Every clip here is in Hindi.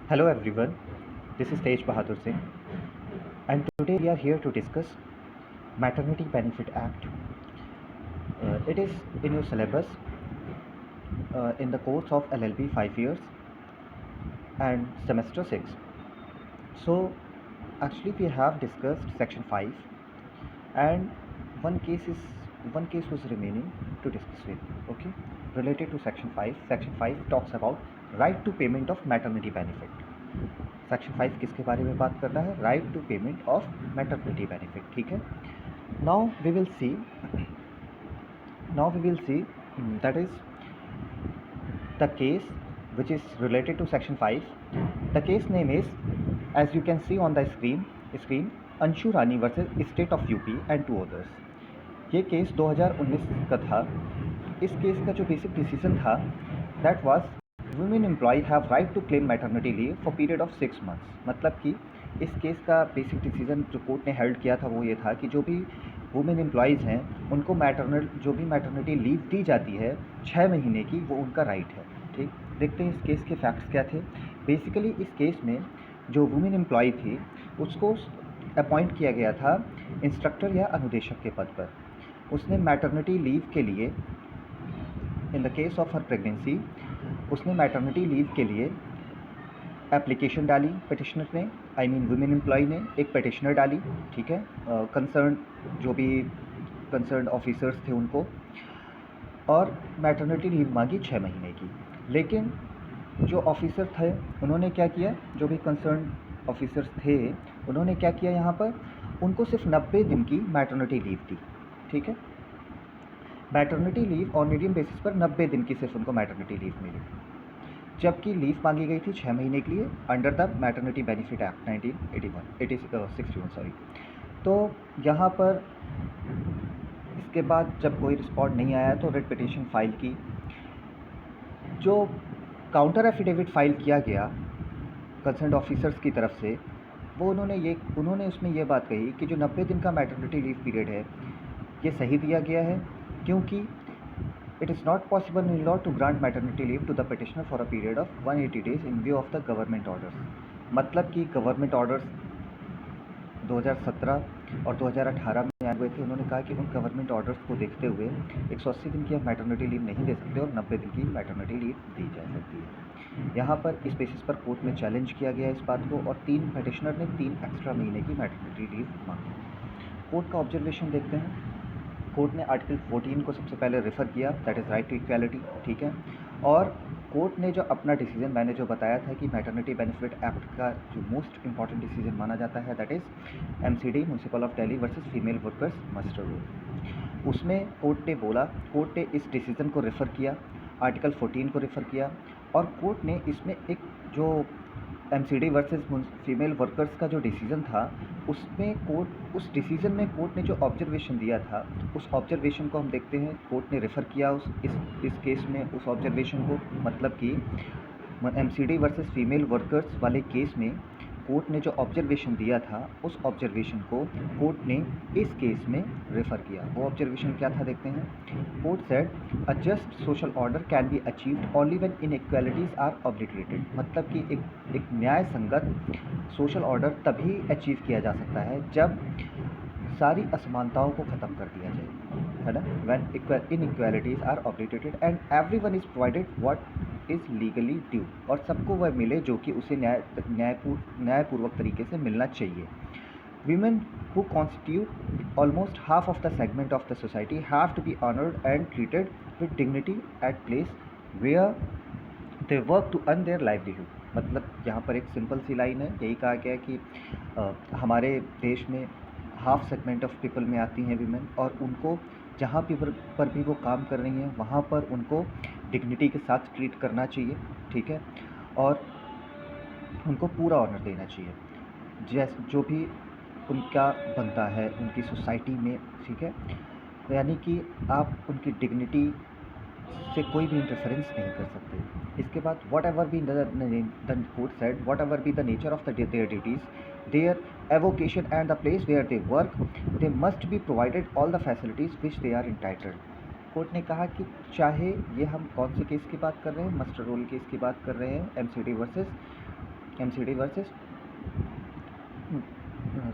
Hello everyone, this is Tej Bahadur Singh, and today we are here to discuss Maternity Benefit Act. It is in your syllabus in the course of LLB 5 years and semester 6. So actually we have discussed section 5 and one case was remaining to discuss with. Okay, related to section 5. Section 5 talks about right to payment of maternity benefit. Section 5 किसके बारे में बात कर रहा है? Right to payment of maternity benefit. ठीक है. Now we will see that is the case which is related to section 5. The case name is, as you can see on the screen, Anshu Rani versus state of UP and two others. ये केस 2019 का था. इस केस का जो बेसिक डिसीजन था that was women employ have right to claim maternity leave for period of 6 months. मतलब कि इस केस का बेसिक डिसीजन जो कोर्ट ने हेल्ड किया था वो ये था कि जो भी वुमेन एम्प्लॉयज़ हैं उनको मैटरनिटी लीव दी जाती है 6 महीने की, वो उनका राइट है. ठीक, देखते हैं इस केस के फैक्ट्स क्या थे. बेसिकली इस केस में जो वुमेन एम्प्लॉय थी उसको अपॉइंट किया गया था इंस्ट्रक्टर या अनुदेशक के पद पर. उसने मैटरनिटी लीव के लिए, in the case of her pregnancy, उसने मैटरनिटी लीव के लिए एप्लीकेशन डाली. पिटिशनर ने, आई मीन वुमेन एम्प्लॉय ने एक पिटिशनर डाली. ठीक है, जो भी कंसर्न ऑफिसर्स थे उनको, और मैटरनिटी लीव मांगी 6 महीने की. लेकिन जो ऑफिसर थे उन्होंने क्या किया, जो भी कंसर्न ऑफिसर्स थे उन्होंने क्या किया, यहाँ पर उनको सिर्फ 90 दिन की मैटरनिटी लीव दी. ठीक है, maternity leave on medium basis पर 90 दिन की सिर्फ उनको मैटरनिटी लीव मिली, जबकि लीव मांगी गई थी 6 महीने के लिए under the maternity benefit act 1961. तो यहाँ पर इसके बाद जब कोई रिस्पॉन्ड नहीं आया तो रिट पिटीशन फाइल की. जो काउंटर एफिडेविट फाइल किया गया कंसर्न ऑफिसर्स की तरफ से, वो उन्होंने उसमें ये बात कही कि जो 90 दिन का मैटरनिटी लीव पीरियड है ये सही दिया गया है, क्योंकि it is not possible in law to grant maternity leave to the petitioner for a period of 180 days in view of the government orders. मतलब कि गवर्नमेंट ऑर्डर्स 2017 और 2018 में आए हुए थे. उन्होंने कहा कि उन गवर्नमेंट ऑर्डर्स को देखते हुए 180 दिन की आप मैटरनिटी लीव नहीं दे सकते और 90 दिन की मैटरनिटी लीव दी जा सकती है. यहाँ पर इस बेसिस पर कोर्ट में चैलेंज किया गया इस बात को, और 3 petitioner ने 3 एक्स्ट्रा महीने की मैटरनिटी लीव मांगी. कोर्ट का ऑब्जर्वेशन देखते हैं. कोर्ट ने आर्टिकल 14 को सबसे पहले रेफ़र किया, that is right to equality. ठीक है, और कोर्ट ने जो अपना डिसीजन, मैंने जो बताया था कि मैटरनिटी बेनिफिट एक्ट का जो मोस्ट इंपॉर्टेंट डिसीजन माना जाता है that is MCD municipal of Delhi versus female workers muster roll. उसमें कोर्ट ने इस डिसीजन को रेफ़र किया, आर्टिकल 14 को रेफ़र किया, और कोर्ट ने इसमें एक जो MCD वर्सेस फीमेल वर्कर्स का जो डिसीजन था उसमें उस डिसीजन में कोर्ट ने जो ऑब्जर्वेशन दिया था उस ऑब्जर्वेशन को हम देखते हैं. कोर्ट ने रेफ़र किया इस केस में उस ऑब्जर्वेशन को. मतलब कि MCD वर्सेस फीमेल वर्कर्स वाले केस में कोर्ट ने जो ऑब्जर्वेशन दिया था उस ऑब्जर्वेशन को कोर्ट ने इस केस में रेफ़र किया. वो ऑब्जर्वेशन क्या था देखते हैं. Court said a just social order can be achieved only when inequalities are obliterated. मतलब कि एक न्याय संगत सोशल ऑर्डर तभी अचीव किया जा सकता है जब सारी असमानताओं को ख़त्म कर दिया जाए, है ना. When inequalities are obliterated and everyone is provided what is legally due, और सबको वह मिले जो कि उसे न्यायपूर्वक तरीके से मिलना चाहिए. Women who constitute almost half of the segment of the society have to be honored and treated with dignity at place where they work to earn their livelihood. मतलब यहाँ पर एक सिंपल सी लाइन है, यही कहा गया है कि हमारे देश में हाफ सेगमेंट ऑफ पीपल में आती हैं वीमेन, और उनको जहाँ पर भी वो काम कर रही हैं वहाँ पर उनको डिग्निटी के साथ ट्रीट करना चाहिए. ठीक है, और उनको पूरा ऑनर देना चाहिए जो भी उनका बनता है उनकी सोसाइटी में. ठीक है, यानी कि आप उनकी डिग्निटी से कोई भी इंटरफेरेंस नहीं कर सकते. इसके बाद whatever be the court said whatever be the nature of their duties, their avocation and the place where they work, they must be provided all the facilities which they are entitled. Court ने कहा कि चाहे ये हम कौन से केस की बात कर रहे हैं, मस्टर रोल केस की बात कर रहे हैं, MCD versus MCD versus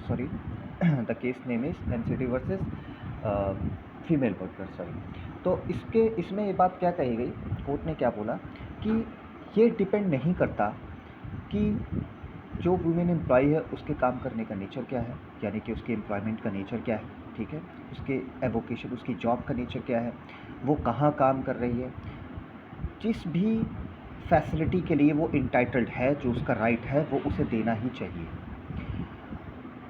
sorry the case name is MCD versus female worker, sorry. तो इसमें ये बात क्या कही गई, कोर्ट ने क्या बोला कि ये डिपेंड नहीं करता कि जो वुमेन एम्प्लॉय है उसके काम करने का नेचर क्या है, यानी कि उसके एम्प्लॉयमेंट का नेचर क्या है, ठीक है, उसके एवोकेशन, उसकी जॉब का नेचर क्या है, वो कहाँ काम कर रही है, जिस भी फैसिलिटी के लिए वो इंटाइटल्ड है, जो उसका राइट है, वो उसे देना ही चाहिए।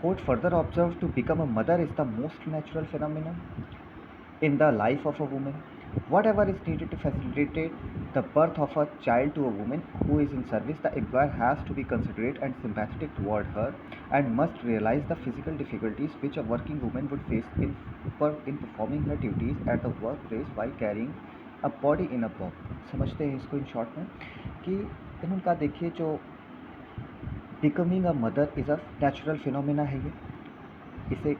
Court further observe to become a mother is the most natural phenomena in the life of a woman. Whatever is needed to facilitate the birth of a child to a woman who is in service, the employer has to be considerate and sympathetic toward her and must realize the physical difficulties which a working woman would face in performing her duties at the workplace while carrying a body in a box. समझते हैं इसको इन शॉर्ट में कि इन्होंने कहा देखिए जो becoming a mother is a natural phenomena है ये, इसे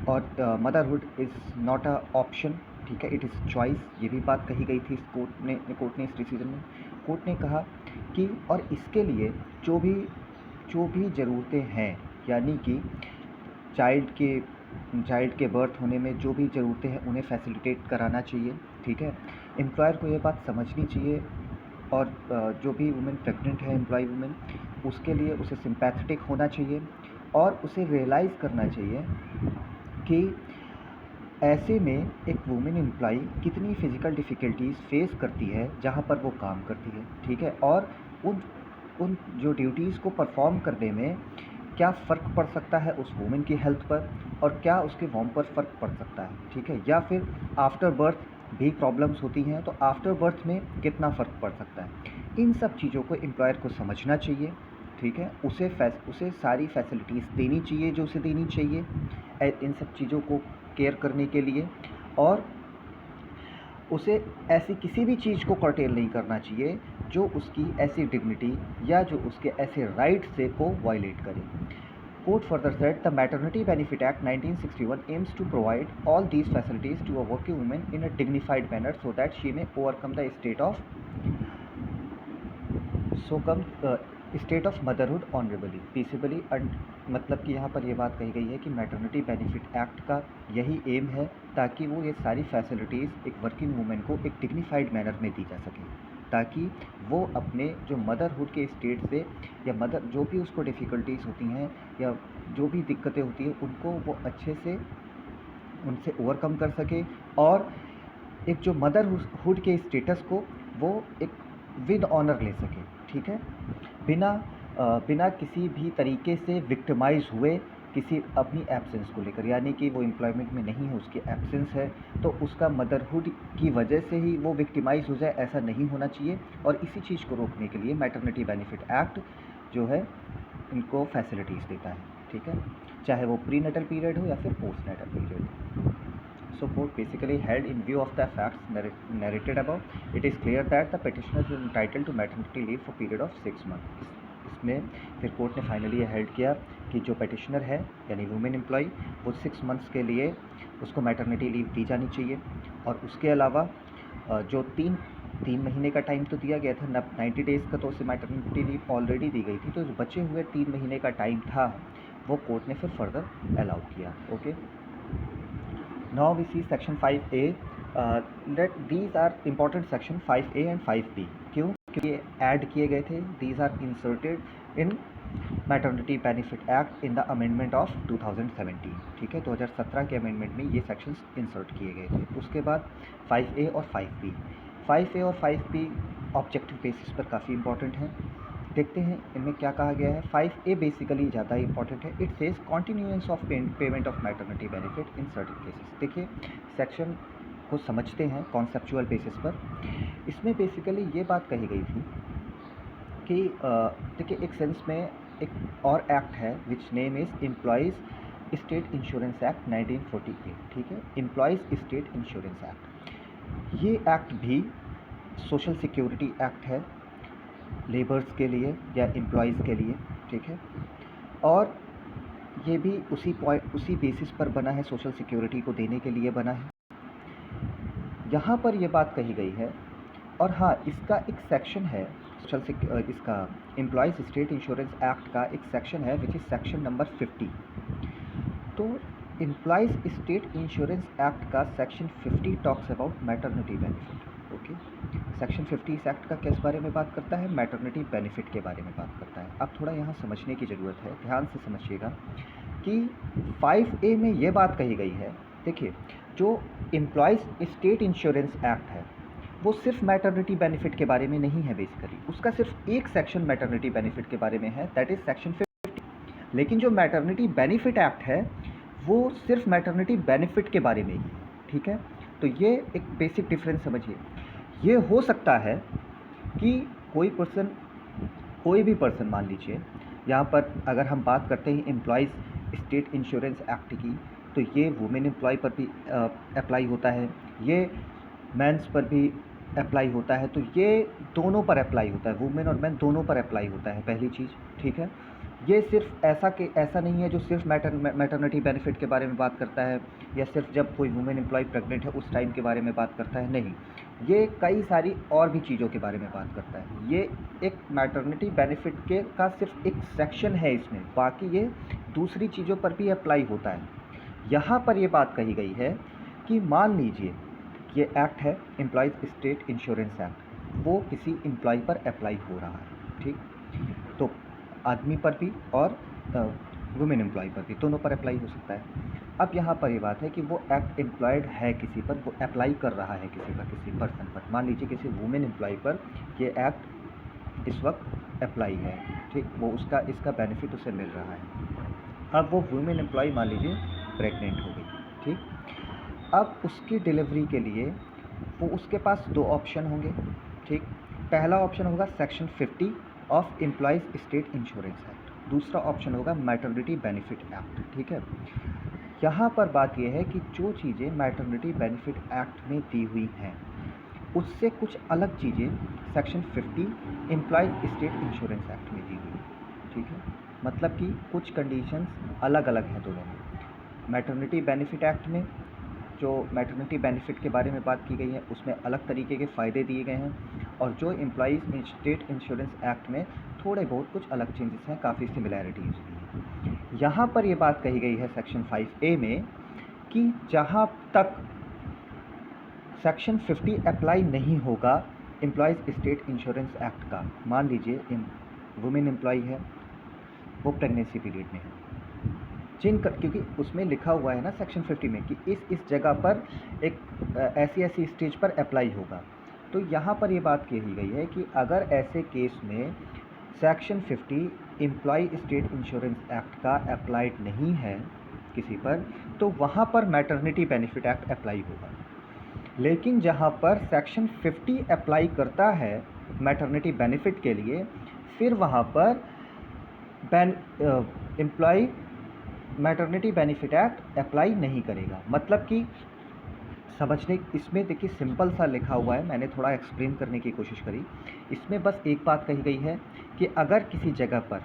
और motherhood is not a option, ठीक है, इट इज़ चॉइस, ये भी बात कही गई थी इस कोर्ट ने इस डिसीजन में। कोर्ट ने कहा कि और इसके लिए जो भी ज़रूरतें हैं, यानी कि चाइल्ड के बर्थ होने में जो भी ज़रूरतें हैं उन्हें फैसिलिटेट कराना चाहिए, ठीक है। एम्प्लॉयर को ये बात समझनी चाहिए और जो भी वुमेन प्रेग्नेंट है, एम्प्लॉय वुमेन, उसके लिए उसे सिंपैथेटिक होना चाहिए और उसे रियलाइज़ करना चाहिए कि ऐसे में एक वुमेन एम्प्लॉय कितनी फ़िज़िकल डिफ़िकल्टीज़ फेस करती है जहाँ पर वो काम करती है, ठीक है, और उन जो ड्यूटीज़ को परफॉर्म करने में क्या फ़र्क पड़ सकता है उस वुमेन की हेल्थ पर और क्या उसके वॉम पर फ़र्क पड़ सकता है, ठीक है, या फिर आफ्टर बर्थ भी प्रॉब्लम्स होती हैं तो आफ्टर बर्थ में कितना फ़र्क पड़ सकता है। इन सब चीज़ों को एम्प्लॉयर को समझना चाहिए, ठीक है, उसे सारी फैसिलिटीज़ देनी चाहिए जो उसे देनी चाहिए इन सब चीज़ों को केयर करने के लिए, और उसे ऐसी किसी भी चीज़ को कर्टेल नहीं करना चाहिए जो उसकी ऐसी डिग्निटी या जो उसके ऐसे राइट से को वायलेट करे। Court further said the maternity benefit act 1961 aims to provide all these facilities to a working women in a dignified manner so that she may overcome the state of motherhood honourably peaceably. मतलब कि यहाँ पर ये बात कही गई है कि मैटरनिटी बेनिफिट एक्ट का यही एम है ताकि वो ये सारी फैसिलिटीज़ एक वर्किंग वुमेन को एक डिग्निफाइड मैनर में दी जा सके, ताकि वो अपने जो मदरहुड के स्टेट से या जो भी उसको डिफ़िकल्टीज़ होती हैं या जो भी दिक्कतें होती हैं उनको वो अच्छे से उनसे ओवरकम कर सके और एक जो मदरहुड के स्टेटस को वो एक विद ऑनर ले सके, ठीक है, बिना किसी भी तरीके से विक्टिमाइज़ हुए किसी अपनी एब्सेंस को लेकर, यानी कि वो एम्प्लॉयमेंट में नहीं है, उसकी एब्सेंस है तो उसका मदरहुड की वजह से ही वो विक्टिमाइज़ हो जाए, ऐसा नहीं होना चाहिए। और इसी चीज़ को रोकने के लिए मैटरनिटी बेनिफिट एक्ट जो है इनको फैसिलिटीज़ देता है, ठीक है, चाहे वो प्री नेटल पीरियड हो या फिर post natal period. So court basically held in view of the facts narrated above, it is clear that the petitioner is entitled to maternity leave for period of 6 months. इसमें फिर कोर्ट ने फाइनली ये हेल्ड किया कि जो पेटिशनर है यानी वुमेन एम्प्लॉय वो 6 मंथ्स के लिए उसको मैटरनिटी लीव दी जानी चाहिए, और उसके अलावा जो तीन महीने का टाइम तो दिया गया था, 90 डेज़ का, तो उसे मैटरनिटी लीव ऑलरेडी दी गई थी, तो जो बचे हुए 3 महीने का टाइम था वो कोर्ट ने फिर फर्दर अलाउ किया। Okay, now we see section 5A. That these are important section 5A and 5B. क्यों? क्योंकि ये ऐड किए गए थे, these are inserted in maternity benefit act in the amendment of 2017, ठीक है, 2017 के अमेंडमेंट में ये सेक्शंस इंसर्ट किए गए थे। उसके बाद 5A और 5B, 5A और 5B ऑब्जेक्टिव बेसिस पर काफ़ी इंपॉर्टेंट हैं। देखते हैं इनमें क्या कहा गया है। 5A बेसिकली ज़्यादा इंपॉर्टेंट है। It says continuance of payment of maternity benefit in certain cases. देखिए सेक्शन को समझते हैं कॉन्सेप्चुअल बेसिस पर। इसमें बेसिकली ये बात कही गई थी कि देखिए एक सेंस में एक और एक्ट है which name is employees state insurance act 1948, ठीक है, एम्प्लॉयज़ स्टेट इंश्योरेंस एक्ट। ये एक्ट भी सोशल सिक्योरिटी एक्ट है लेबर्स के लिए या एम्प्लॉयज़ के लिए, ठीक है, और ये भी उसी बेसिस पर बना है, सोशल सिक्योरिटी को देने के लिए बना है। यहाँ पर ये बात कही गई है। और हाँ, इसका एक सेक्शन है इसका एम्प्लॉयज़ स्टेट इंश्योरेंस एक्ट का एक सेक्शन है विच इज़ सेक्शन नंबर 50। तो एम्प्लॉयज़ स्टेट इंश्योरेंस एक्ट का section 50 talks about maternity benefit. Okay, section 50 इस एक्ट का किस बारे में बात करता है? मैटरनिटी बेनिफिट के बारे में बात करता है। अब थोड़ा यहाँ समझने की ज़रूरत है, ध्यान से समझिएगा कि 5A में ये बात कही गई है। देखिए, जो एम्प्लॉयज़ स्टेट इंश्योरेंस एक्ट है वो सिर्फ मैटरनिटी बेनिफिट के बारे में नहीं है बेसिकली, उसका सिर्फ एक सेक्शन मैटरनिटी बेनिफिट के बारे में है, दैट इज़ सेक्शन 50। लेकिन जो मैटरनिटी बेनिफिट एक्ट है वो सिर्फ मैटरनिटी बेनिफिट के बारे में ही है, ठीक है। तो ये एक बेसिक डिफरेंस समझिए। ये हो सकता है कि कोई भी पर्सन मान लीजिए, यहाँ पर अगर हम बात करते हैं एम्प्लॉयज़ स्टेट इंश्योरेंस एक्ट की, तो ये वुमेन एम्प्लॉय पर भी अप्लाई होता है, ये मेंस पर भी अप्लाई होता है, तो ये दोनों पर अप्लाई होता है, वुमेन और मेन दोनों पर अप्लाई होता है, पहली चीज़, ठीक है। ये सिर्फ ऐसा नहीं है जो सिर्फ मैटरनिटी बेनिफिट के बारे में बात करता है या सिर्फ जब कोई वुमेन एम्प्लॉय प्रेग्नेंट है उस टाइम के बारे में बात करता है, नहीं, ये कई सारी और भी चीज़ों के बारे में बात करता है। ये एक मैटरनिटी बेनिफिट के का सिर्फ एक सेक्शन है इसमें, बाकी ये दूसरी चीज़ों पर भी अप्लाई होता है। यहाँ पर ये बात कही गई है कि मान लीजिए ये एक्ट है एम्प्लॉयज़ स्टेट इंश्योरेंस एक्ट, वो किसी एम्प्लॉय पर अप्लाई हो रहा है, ठीक, तो आदमी पर भी और वुमेन एम्प्लॉय पर भी, दोनों पर अप्लाई हो सकता है। अब यहाँ पर ये बात है कि वो एक्ट एम्प्लॉयड है किसी पर, वो अप्लाई कर रहा है किसी पर्सन पर, मान लीजिए किसी वुमेन एम्प्लॉय पर ये एक्ट इस वक्त अप्लाई है, ठीक, वो इसका बेनिफिट उसे मिल रहा है। अब वो वुमेन एम्प्लॉय मान लीजिए प्रेग्नेंट हो गई, ठीक, अब उसकी डिलीवरी के लिए वो उसके पास दो ऑप्शन होंगे, ठीक। पहला ऑप्शन होगा section 50 of employees state insurance act, दूसरा ऑप्शन होगा मैटरनिटी बेनिफिट एक्ट, ठीक है। यहाँ पर बात यह है कि जो चीज़ें मैटरनिटी बेनिफिट एक्ट में दी हुई हैं उससे कुछ अलग चीज़ें section 50 employees state insurance act में दी हुई हैं, ठीक है। मतलब कि कुछ कंडीशंस अलग अलग हैं दोनों में। मैटरनिटी बेनिफिट एक्ट में जो मैटरनिटी बेनिफिट के बारे में बात की गई है उसमें अलग तरीके के फ़ायदे दिए गए हैं, और जो एम्प्लॉयज़ स्टेट इंश्योरेंस एक्ट में थोड़े बहुत कुछ अलग चेंजेस हैं, काफ़ी सिमिलैरिटीज़ भी हैं। यहाँ पर ये बात कही गई है सेक्शन 5A में कि जहाँ तक सेक्शन 50 अप्लाई नहीं होगा एम्प्लॉयज़ स्टेट इंश्योरेंस एक्ट का, मान लीजिए वुमेन एम्प्लॉय है, वो प्रेगनेंसी पीरियड में है, क्योंकि उसमें लिखा हुआ है ना सेक्शन 50 में कि इस जगह पर एक ऐसी स्टेज पर अप्लाई होगा। तो यहाँ पर ये बात कही गई है कि अगर ऐसे केस में section 50 employ state insurance act का अप्लाइड नहीं है किसी पर, तो वहाँ पर मैटरनिटी बेनिफिट एक्ट अप्लाई होगा। लेकिन जहाँ पर सेक्शन 50 अप्लाई करता है मैटरनिटी बेनिफिट के लिए, फिर वहाँ पर employ maternity benefit act apply नहीं करेगा। मतलब कि समझने, इसमें देखिए सिंपल सा लिखा हुआ है, मैंने थोड़ा एक्सप्लेन करने की कोशिश करी। इसमें बस एक बात कही गई है कि अगर किसी जगह पर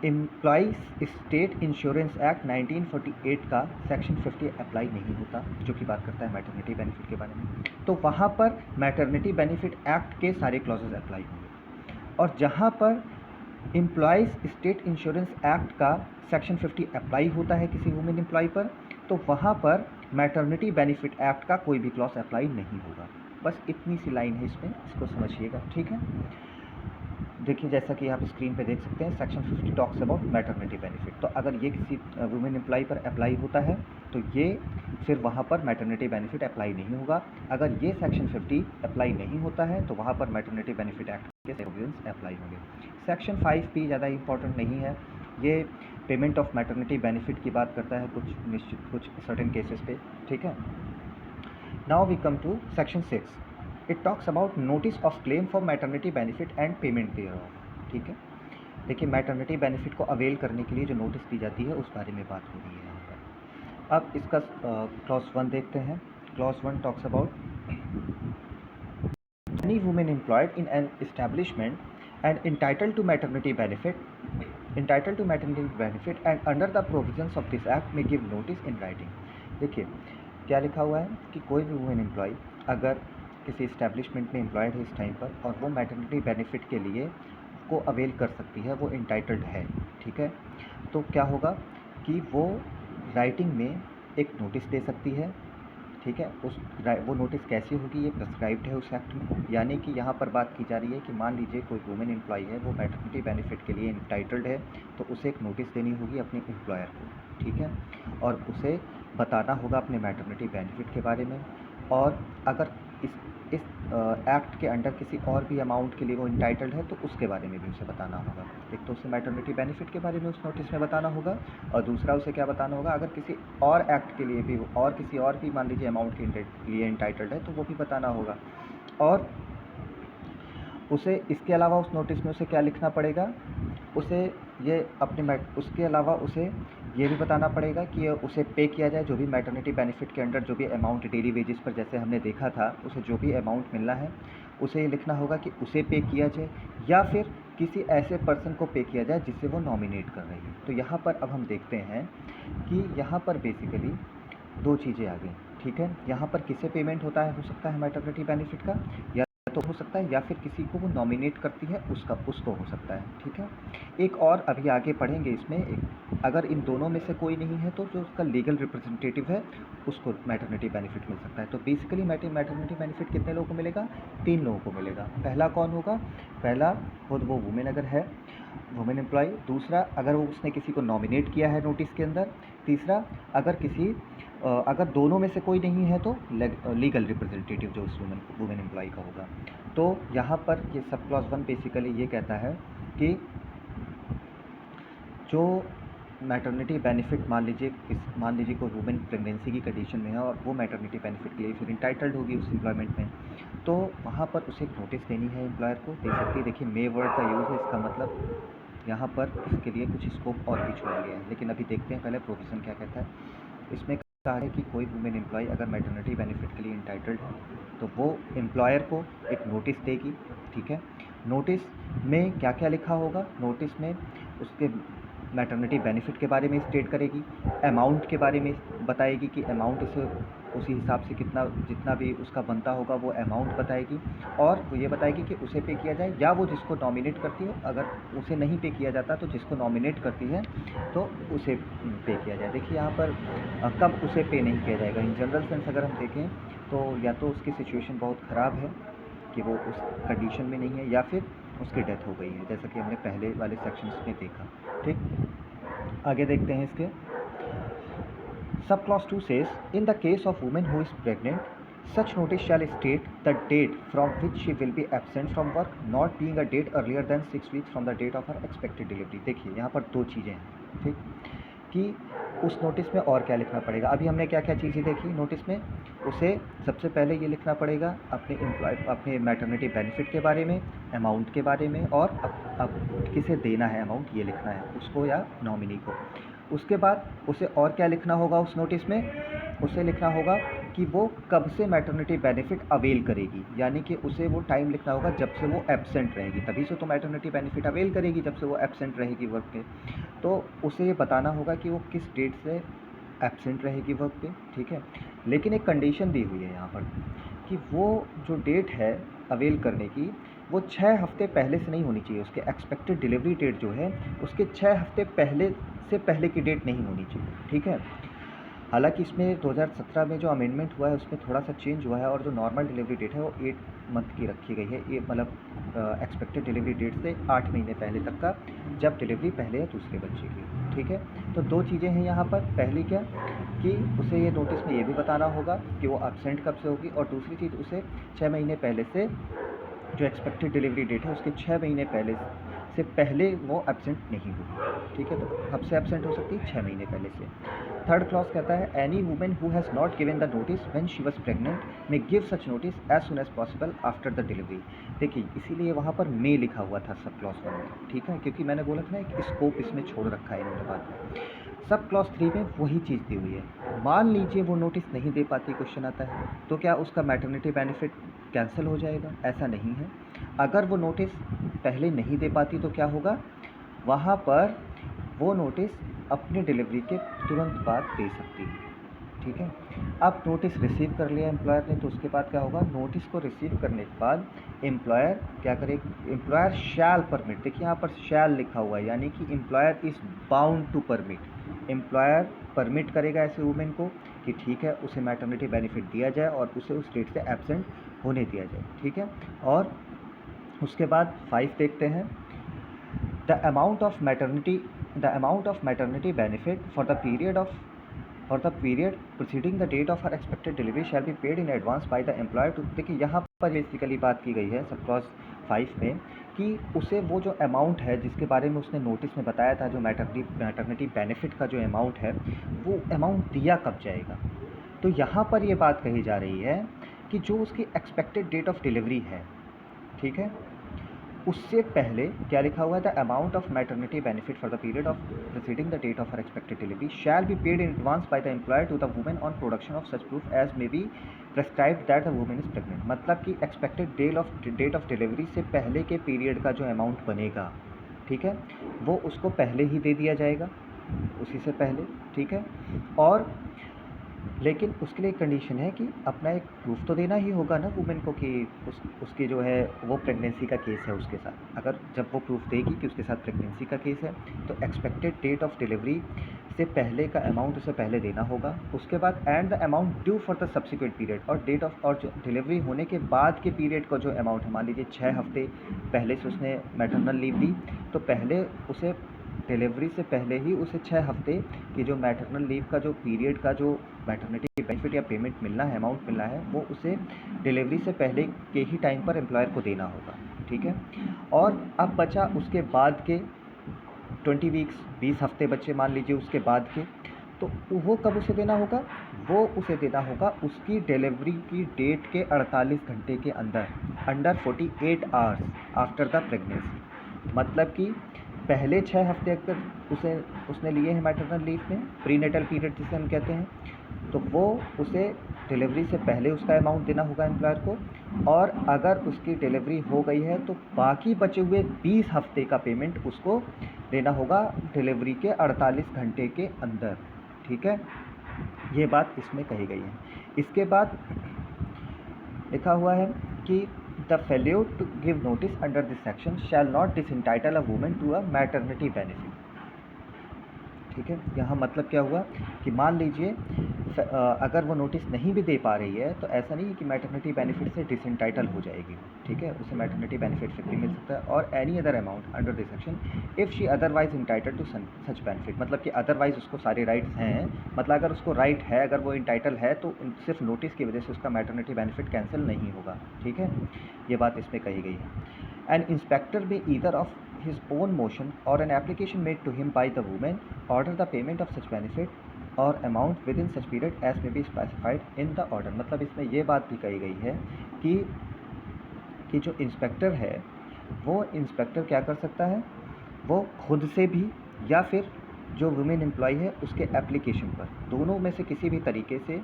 एम्प्लॉयज़ स्टेट इंश्योरेंस एक्ट 1948 का सेक्शन 50 अप्लाई नहीं होता, जो कि बात करता है मैटरनिटी बेनिफिट के बारे में, तो वहाँ पर मैटरनिटी बेनिफिट एक्ट के सारे क्लॉजेज अप्लाई होंगे। और जहाँ पर एम्प्लॉयज़ स्टेट इंश्योरेंस एक्ट का सेक्शन 50 अप्लाई होता है किसी वुमेन एम्प्लॉय पर, तो वहाँ पर मैटरनिटी बेनिफिट एक्ट का कोई भी क्लॉज अप्लाई नहीं होगा। बस इतनी सी लाइन है इसमें, इसको समझिएगा, ठीक है। देखिए जैसा कि आप स्क्रीन पे देख सकते हैं section 50 talks about maternity benefit, तो अगर ये किसी वुमेन एम्प्लॉय पर अप्लाई होता है तो ये फिर वहाँ पर मैटरनिटी बेनिफिट अप्लाई नहीं होगा। अगर ये सेक्शन 50 अप्लाई नहीं होता है तो वहाँ पर मैटरनिटी बेनिफिट एक्ट के प्रोविजंस अप्लाई होंगे। सेक्शन 5 ज़्यादा इंपॉर्टेंट नहीं है, ये पेमेंट ऑफ मैटरनिटी बेनिफिट की बात करता है कुछ सर्टेन केसेस पे, ठीक है। Now we come to section 6, it talks about notice of claim for maternity benefit and payment thereof, ठीक है। देखिए मैटरनिटी बेनिफिट को अवेल करने के लिए जो नोटिस दी जाती है उस बारे में बात हो रही है यहाँ पर। अब इसका क्लॉज 1 देखते हैं। Clause 1 talks about any women employed in an establishment and entitled to maternity benefit and under the provisions of this act may give notice in writing। देखिए क्या लिखा हुआ है कि कोई भी वुमेन एम्प्लॉय अगर किसी इस्टेब्लिशमेंट में एम्प्लॉयड है इस टाइम पर और वो मैटरनिटी बेनिफिट के लिए को अवेल कर सकती है, वो इंटाइटल्ड है, ठीक है। तो क्या होगा कि वो राइटिंग में एक नोटिस दे सकती है, ठीक है। वो नोटिस कैसी होगी, ये प्रिस्क्राइब्ड है उस एक्ट में। यानी कि यहाँ पर बात की जा रही है कि मान लीजिए कोई वुमेन एम्प्लॉय है, वो मैटरनिटी बेनिफिट के लिए इंटाइटल्ड है, तो उसे एक नोटिस देनी होगी अपने एम्प्लॉयर को, ठीक है, और उसे बताना होगा अपने मैटरनिटी बेनिफिट के बारे में। और अगर इस एक्ट के अंडर किसी और भी अमाउंट के लिए वो इंटाइटल्ड है तो उसके बारे में भी उसे बताना होगा। एक तो उसे मैटरनिटी बेनिफिट के बारे में उस नोटिस में बताना होगा, और दूसरा उसे क्या बताना होगा, अगर किसी और एक्ट के लिए भी और किसी और भी मान लीजिए अमाउंट के लिए इंटाइटल्ड है तो वो भी बताना होगा। और उसे इसके अलावा उस नोटिस में उसे क्या लिखना पड़ेगा, उसे ये उसके अलावा उसे ये भी बताना पड़ेगा कि उसे पे किया जाए जो भी मैटरनिटी बेनिफिट के अंडर जो भी अमाउंट डेली वेजेस पर जैसे हमने देखा था, उसे जो भी अमाउंट मिलना है उसे ये लिखना होगा कि उसे पे किया जाए या फिर किसी ऐसे पर्सन को पे किया जाए जिसे वो नॉमिनेट कर रही है। तो यहाँ पर अब हम देखते हैं कि यहाँ पर बेसिकली दो चीज़ें आ गई, ठीक है। यहाँ पर किसे पेमेंट होता है, हो सकता है मैटरनिटी बेनिफिट का, या तो हो सकता है, या फिर किसी को वो नॉमिनेट करती है उसको हो सकता है, ठीक है। एक और अभी आगे पढ़ेंगे इसमें, अगर इन दोनों में से कोई नहीं है तो जो उसका लीगल रिप्रेजेंटेटिव है उसको मैटरनिटी बेनिफिट मिल सकता है। तो बेसिकली मैटरनिटी बेनिफिट कितने लोगों को मिलेगा, 3 लोगों को मिलेगा। पहला कौन होगा, पहला खुद वो वुमेन अगर है, वुमेन एम्प्लॉय। दूसरा अगर वो उसने किसी को नॉमिनेट किया है नोटिस के अंदर। तीसरा अगर दोनों में से कोई नहीं है तो लीगल रिप्रेजेंटेटिव जो उस वुमेन एम्प्लॉय का होगा। तो यहाँ पर ये सब क्लॉज 1 बेसिकली ये कहता है कि जो मैटरनिटी बेनिफिट मान लीजिए कोई वुमेन प्रेगनेंसी की कंडीशन में है और वो मैटरनिटी बेनिफिट के लिए फिर इंटाइटल्ड होगी उस एम्प्लॉयमेंट में, तो वहाँ पर उसे एक नोटिस देनी है एम्प्लॉयर को, दे सकती है। देखिए मे वर्ड का यूज़ है, इसका मतलब यहाँ पर इसके लिए कुछ स्कोप और भी छोड़ा गया है, लेकिन अभी देखते हैं पहले प्रोविज़न क्या कहता है। इसमें कहा है कि कोई वुमेन एम्प्लॉय अगर मैटरनिटी बेनिफिट के लिए इंटाइटल्ड है तो वो एम्प्लॉयर को एक नोटिस देगी, ठीक है। नोटिस में क्या क्या लिखा होगा, नोटिस में उसके मैटरनिटी बेनिफिट के बारे में स्टेट करेगी, अमाउंट के बारे में बताएगी कि अमाउंट इसे उसी हिसाब से जितना भी उसका बनता होगा वो अमाउंट बताएगी, और वो ये बताएगी कि उसे पे किया जाए या वो जिसको नॉमिनेट करती है, अगर उसे नहीं पे किया जाता तो जिसको नॉमिनेट करती है तो उसे पे किया जाए। देखिए यहाँ पर कब उसे पे नहीं किया जाएगा, इन जनरल सेंस अगर हम देखें तो या तो उसकी सिचुएशन बहुत ख़राब है कि वो उस कंडीशन में नहीं है, या फिर उसकी डेथ हो गई है, जैसा कि हमने पहले वाले सेक्शंस में देखा, ठीक। आगे देखते हैं इसके। Sub clause 2 says in the case of women who is pregnant such notice shall state the date from which she will be absent from work not being a date earlier than 6 weeks from the date of her expected delivery। देखिए यहाँ पर दो चीज़ें हैं, ठीक, कि उस नोटिस में और क्या लिखना पड़ेगा। अभी हमने क्या क्या चीज़ें देखी नोटिस में, उसे सबसे पहले ये लिखना पड़ेगा अपने मैटरनिटी बेनिफिट के बारे में, अमाउंट के बारे में, और अब किसे देना है अमाउंट ये लिखना है, उसको या नॉमिनी को। उसके बाद उसे और क्या लिखना होगा उस नोटिस में, उसे लिखना होगा कि वो कब से मैटरनिटी बेनिफिट अवेल करेगी, यानी कि उसे वो टाइम लिखना होगा जब से वो एब्सेंट रहेगी, तभी से तो मैटरनिटी बेनिफिट अवेल करेगी जब से वो एब्सेंट रहेगी वर्क पे। तो उसे ये बताना होगा कि वो किस डेट से एब्सेंट रहेगी वर्क पे, ठीक है। लेकिन एक कंडीशन दी हुई है यहाँ पर कि वो जो डेट है अवेल करने की वो 6 हफ्ते पहले से नहीं होनी चाहिए, उसके एक्सपेक्टेड डिलीवरी डेट जो है उसके 6 हफ्ते पहले से पहले की डेट नहीं होनी चाहिए, ठीक है। हालांकि इसमें 2017 में जो अमेंडमेंट हुआ है उसमें थोड़ा सा चेंज हुआ है, और जो नॉर्मल डिलीवरी डेट है वो 8 मंथ की रखी गई है, ये मतलब एक्सपेक्टेड डिलीवरी डेट से 8 महीने पहले तक का, जब डिलीवरी पहले है दूसरे बच्चे की, ठीक है। तो दो चीज़ें हैं यहाँ पर, पहली क्या कि उसे ये नोटिस में ये भी बताना होगा कि वो एब्सेंट कब से होगी, और दूसरी चीज़ उसे 6 महीने पहले से जो एक्सपेक्टेड डिलीवरी डेट है उसके 6 महीने पहले वो एब्सेंट नहीं होगी, ठीक है। तो कब से एब्सेंट हो सकती है, 6 महीने पहले से। थर्ड क्लॉज कहता है any women who has not given the notice when she was pregnant may give such notice as soon as possible after the delivery. देखिए इसीलिए वहाँ पर मे लिखा हुआ था सब क्लॉज 1 में, ठीक है, क्योंकि मैंने बोला था ना एक स्कोप इसमें छोड़ रखा है इन्होंने बाद में। सब क्लॉज 3 में वही चीज़ दी हुई है। मान लीजिए वो नोटिस नहीं दे पाती, क्वेश्चन आता है, तो क्या उसका मैटरनिटी बेनिफिट कैंसिल हो जाएगा? ऐसा नहीं है। अगर वो नोटिस पहले नहीं दे पाती तो क्या होगा, वहाँ पर वो नोटिस अपने डिलीवरी के तुरंत बाद दे सकती है, ठीक है। अब नोटिस रिसीव कर लिया एम्प्लॉयर ने, तो उसके बाद क्या होगा, नोटिस को रिसीव करने के बाद एम्प्लॉयर क्या करे, एम्प्लॉयर शैल परमिट, देखिए यहाँ पर शैल लिखा हुआ है, यानी कि employer is bound to permit. Employer permit करेगा ऐसे वुमेन को कि ठीक है उसे मैटरनिटी बेनिफिट दिया जाए और उसे उस डेट से एब्सेंट होने दिया जाए, ठीक है। और उसके बाद 5 देखते हैं, the amount of maternity benefit for the period proceeding the date of her expected delivery shall be paid in advance by the employer to, देखिए यहाँ पर बेसिकली बात की गई है सब क्लॉज 5 में कि उसे वो जो अमाउंट है जिसके बारे में उसने नोटिस में बताया था, जो मैटरनिटी बेनिफिट का जो अमाउंट है, वो अमाउंट दिया कब जाएगा। तो यहाँ पर ये बात कही जा रही है कि जो उसकी एक्सपेक्टेड डेट ऑफ डिलीवरी है, ठीक है, उससे पहले क्या लिखा हुआ है, the amount of maternity benefit for the period of preceding the date of her expected delivery shall be paid in advance by the employer to the women on production of such proof as may be prescribe that the women is pregnant. मतलब कि एक्सपेक्टेड डेट ऑफ डिलीवरी से पहले के पीरियड का जो अमाउंट बनेगा, ठीक है, वो उसको पहले ही दे दिया जाएगा, उसी से पहले, ठीक है। और लेकिन उसके लिए एक कंडीशन है कि अपना एक प्रूफ तो देना ही होगा ना वुमेन को कि उसकी जो है वो प्रेगनेंसी का केस है उसके साथ। अगर जब वो प्रूफ देगी कि उसके साथ प्रेगनेंसी का केस है, तो एक्सपेक्टेड डेट ऑफ डिलीवरी से पहले का अमाउंट उसे पहले देना होगा। उसके बाद and the amount due for the subsequent period, और डेट ऑफ और जो डिलीवरी होने के बाद के पीरियड का जो अमाउंट है, मान लीजिए 6 हफ्ते पहले से उसने मैटरनल लीव ली, तो पहले उसे डिलीवरी से पहले ही उसे 6 हफ्ते की जो मैटरनल लीव का जो पीरियड का जो मैटरनिटी बेनिफिट या पेमेंट मिलना है, अमाउंट मिलना है, वो उसे डिलीवरी से पहले के ही टाइम पर एम्प्लॉयर को देना होगा, ठीक है। और अब बचा उसके बाद के 20 वीक्स, 20 हफ्ते बच्चे मान लीजिए उसके बाद के, तो वो कब उसे देना होगा, वो उसे देना होगा उसकी डिलीवरी की डेट के 48 घंटे के अंदर, under 48 hours after the pregnancy. मतलब कि पहले 6 हफ्ते अगर उसने लिए हैं मैटरनल लीव में, प्रीनेटल पीरियड जिसे हम कहते हैं, तो वो उसे डिलीवरी से पहले उसका अमाउंट देना होगा एम्प्लॉयर को। और अगर उसकी डिलीवरी हो गई है तो बाकी बचे हुए 20 हफ्ते का पेमेंट उसको देना होगा डिलीवरी के 48 घंटे के अंदर, ठीक है। ये बात इसमें कही गई है। इसके बाद लिखा हुआ है कि the failure to give notice under this section shall not disentitle a women to a maternity benefit, ठीक है। यहाँ मतलब क्या हुआ कि मान लीजिए अगर वो नोटिस नहीं भी दे पा रही है, तो ऐसा नहीं है कि मैटरनिटी बेनिफिट से डिसएंटाइटल हो जाएगी, ठीक है। उसे मैटरनिटी बेनिफिट फिर भी मिल सकता है, और any other amount under this section if she otherwise entitle to such benefit, मतलब कि अदरवाइज उसको सारे राइट्स हैं, मतलब अगर उसको राइट है, अगर वो इंटाइटल है, तो सिर्फ नोटिस की वजह से उसका मैटरनिटी बेनिफिट कैंसिल नहीं होगा, ठीक है। ये बात इसमें कही गई है। एन इंस्पेक्टर में either of his own motion or an application made to him by the woman order the payment of such benefit or amount within such period as may be specified in the order। मतलब इसमें ये बात भी कही गई है कि जो इंस्पेक्टर है, वो इंस्पेक्टर क्या कर सकता है, वो खुद से भी या फिर जो वुमेन एम्प्लॉय है उसके एप्लीकेशन पर, दोनों में से किसी भी तरीके से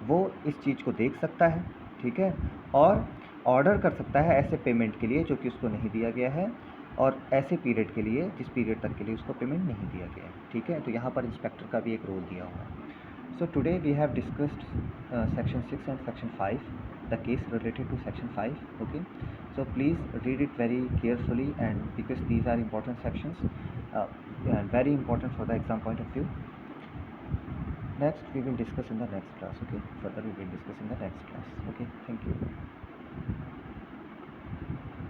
वो इस चीज़ को देख सकता है, ठीक है। और ऑर्डर कर सकता है ऐसे पेमेंट के लिए जो कि उसको नहीं दिया गया है, और ऐसे पीरियड के लिए जिस पीरियड तक के लिए उसको पेमेंट नहीं दिया गया है, ठीक है। तो यहाँ पर इंस्पेक्टर का भी एक रोल दिया हुआ है। So today we have discussed section 6 and section 5, the case related to section 5, okay. So please read it very carefully, and because these are important sections and very important for the exam point of view. Next we will discuss in the next class, okay. Further we will discuss in the next class, okay. Thank you.